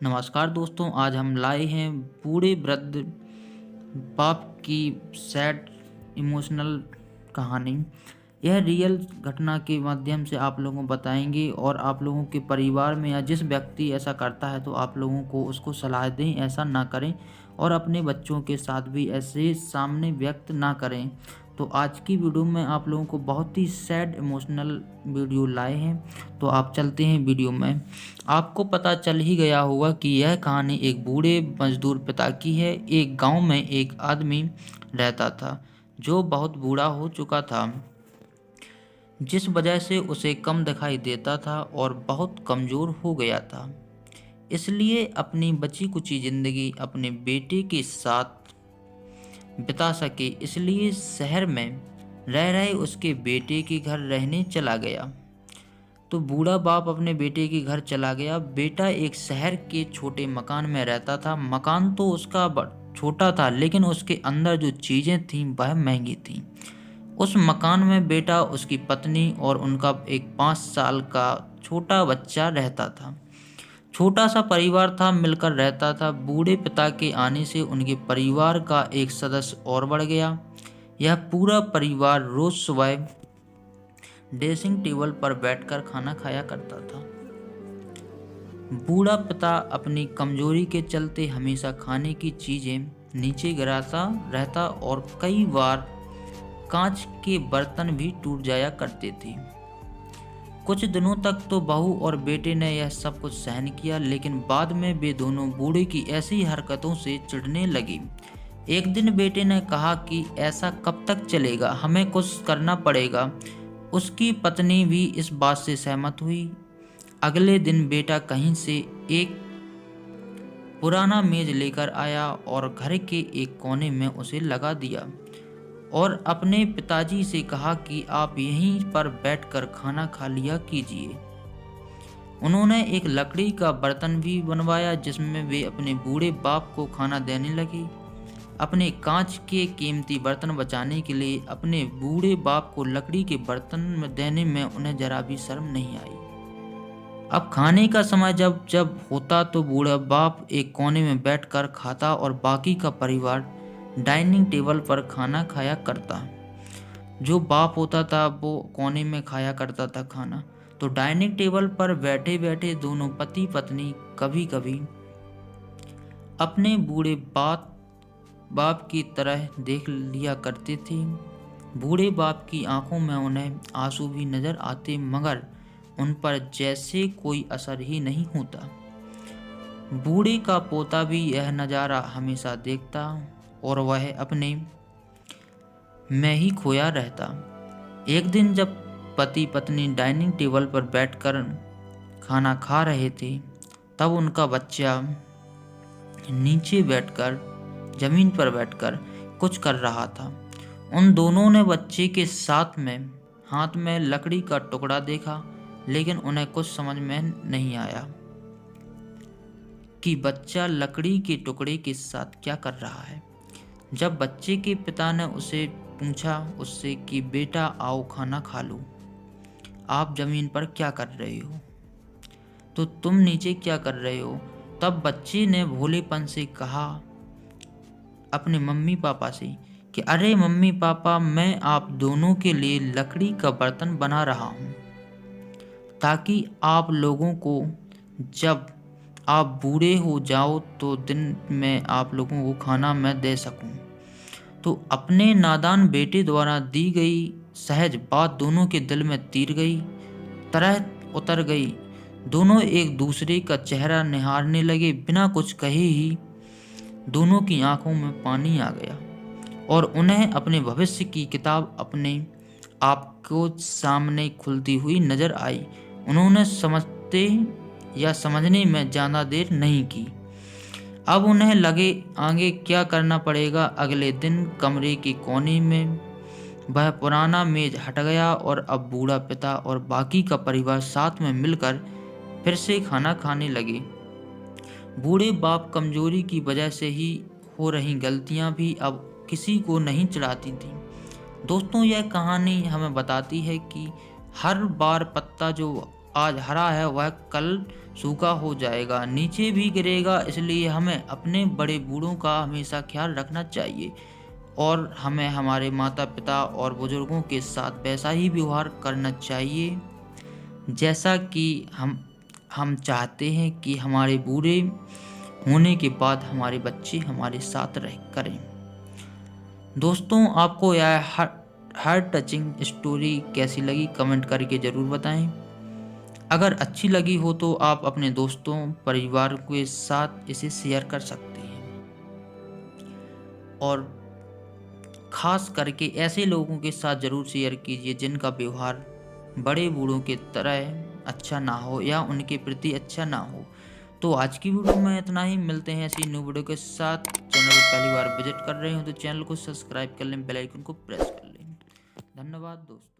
नमस्कार दोस्तों, आज हम लाए हैं बूढ़े वृद्ध बाप की सैड इमोशनल कहानी। यह रियल घटना के माध्यम से आप लोगों को बताएंगे और आप लोगों के परिवार में या जिस व्यक्ति ऐसा करता है तो आप लोगों को उसको सलाह दें ऐसा ना करें और अपने बच्चों के साथ भी ऐसे सामने व्यक्त ना करें। तो आज की वीडियो में आप लोगों को बहुत ही सैड इमोशनल वीडियो लाए हैं। तो आप चलते हैं वीडियो में। आपको पता चल ही गया होगा कि यह कहानी एक बूढ़े मजदूर पिता की है। एक गांव में एक आदमी रहता था जो बहुत बूढ़ा हो चुका था, जिस वजह से उसे कम दिखाई देता था और बहुत कमज़ोर हो गया था। इसलिए अपनी बची कुची ज़िंदगी अपने बेटे के साथ बिता सके, इसलिए शहर में रह रहे उसके बेटे के घर रहने चला गया। तो बूढ़ा बाप अपने बेटे के घर चला गया। बेटा एक शहर के छोटे मकान में रहता था। मकान तो उसका छोटा था, लेकिन उसके अंदर जो चीज़ें थीं वह महंगी थीं। उस मकान में बेटा, उसकी पत्नी और उनका एक 5 साल का छोटा बच्चा रहता था। छोटा सा परिवार था, मिलकर रहता था। बूढ़े पिता के आने से उनके परिवार का एक सदस्य और बढ़ गया। यह पूरा परिवार रोज सुबह ड्रेसिंग टेबल पर बैठकर खाना खाया करता था। बूढ़ा पिता अपनी कमजोरी के चलते हमेशा खाने की चीजें नीचे गिराता रहता और कई बार कांच के बर्तन भी टूट जाया करते थे। कुछ दिनों तक तो बहू और बेटे ने यह सब कुछ सहन किया, लेकिन बाद में वे दोनों बूढ़े की ऐसी हरकतों से चिढ़ने लगे। एक दिन बेटे ने कहा कि ऐसा कब तक चलेगा, हमें कुछ करना पड़ेगा। उसकी पत्नी भी इस बात से सहमत हुई। अगले दिन बेटा कहीं से एक पुराना मेज लेकर आया और घर के एक कोने में उसे लगा दिया और अपने पिताजी से कहा कि आप यहीं पर बैठकर खाना खा लिया कीजिए। उन्होंने एक लकड़ी का बर्तन भी बनवाया जिसमें वे अपने बूढ़े बाप को खाना देने लगे। अपने कांच के कीमती बर्तन बचाने के लिए अपने बूढ़े बाप को लकड़ी के बर्तन में देने में उन्हें जरा भी शर्म नहीं आई। अब खाने का समय जब जब होता तो बूढ़ा बाप एक कोने में बैठकर खाता और बाकी का परिवार डाइनिंग टेबल पर खाना खाया करता। जो बाप होता था वो कोने में खाया करता था खाना। तो डाइनिंग टेबल पर बैठे बैठे दोनों पति पत्नी कभी कभी अपने बूढ़े बाप की तरह देख लिया करते थे। बूढ़े बाप की आंखों में उन्हें आंसू भी नजर आते, मगर उन पर जैसे कोई असर ही नहीं होता। बूढ़े का पोता भी यह नज़ारा हमेशा देखता और वह अपने में ही खोया रहता। एक दिन जब पति पत्नी डाइनिंग टेबल पर बैठकर खाना खा रहे थे, तब उनका बच्चा नीचे बैठकर जमीन पर बैठकर कुछ कर रहा था। उन दोनों ने बच्चे के साथ में हाथ में लकड़ी का टुकड़ा देखा, लेकिन उन्हें कुछ समझ में नहीं आया कि बच्चा लकड़ी के टुकड़े के साथ क्या कर रहा है। जब बच्चे के पिता ने उसे पूछा उससे कि बेटा आओ खाना खा लो, आप जमीन पर क्या कर रहे हो, तो तुम नीचे क्या कर रहे हो, तब बच्चे ने भोलेपन से कहा अपने मम्मी पापा से कि अरे मम्मी पापा, मैं आप दोनों के लिए लकड़ी का बर्तन बना रहा हूँ ताकि आप लोगों को जब आप बूढ़े हो जाओ तो दिन में आप लोगों को खाना मैं दे सकूं। तो अपने नादान बेटे द्वारा दी गई सहज बात दोनों के दिल में तीर गई, तरह उतर गई। दोनों एक दूसरे का चेहरा निहारने लगे। बिना कुछ कहे ही दोनों की आंखों में पानी आ गया और उन्हें अपने भविष्य की किताब अपने आप को सामने खुलती हुई नजर आई। उन्होंने समझते या समझने में ज़्यादा देर नहीं की। अब उन्हें लगे आगे क्या करना पड़ेगा। अगले दिन कमरे के कोने में वह पुराना मेज हट गया और अब बूढ़ा पिता और बाकी का परिवार साथ में मिलकर फिर से खाना खाने लगे। बूढ़े बाप कमजोरी की वजह से ही हो रही गलतियां भी अब किसी को नहीं चिढ़ाती थी। दोस्तों, यह कहानी हमें बताती है कि हर बार पत्ता जो आज हरा है वह कल सूखा हो जाएगा, नीचे भी गिरेगा। इसलिए हमें अपने बड़े बूढ़ों का हमेशा ख्याल रखना चाहिए और हमें हमारे माता पिता और बुजुर्गों के साथ वैसा ही व्यवहार करना चाहिए जैसा कि हम चाहते हैं कि हमारे बूढ़े होने के बाद हमारे बच्चे हमारे साथ रह करें। दोस्तों, आपको यह हार्ट टचिंग स्टोरी कैसी लगी कमेंट करके ज़रूर बताएं। अगर अच्छी लगी हो तो आप अपने दोस्तों परिवार के साथ इसे शेयर कर सकते हैं और ख़ास करके ऐसे लोगों के साथ ज़रूर शेयर कीजिए जिनका व्यवहार बड़े बूढ़ों की तरह अच्छा ना हो या उनके प्रति अच्छा ना हो। तो आज की वीडियो में इतना ही, मिलते हैं ऐसी न्यू वीडियो के साथ। चैनल को पहली बार विजिट कर रहे हो तो चैनल को सब्सक्राइब कर लें, बेल आइकन को प्रेस कर लें। धन्यवाद दोस्तों।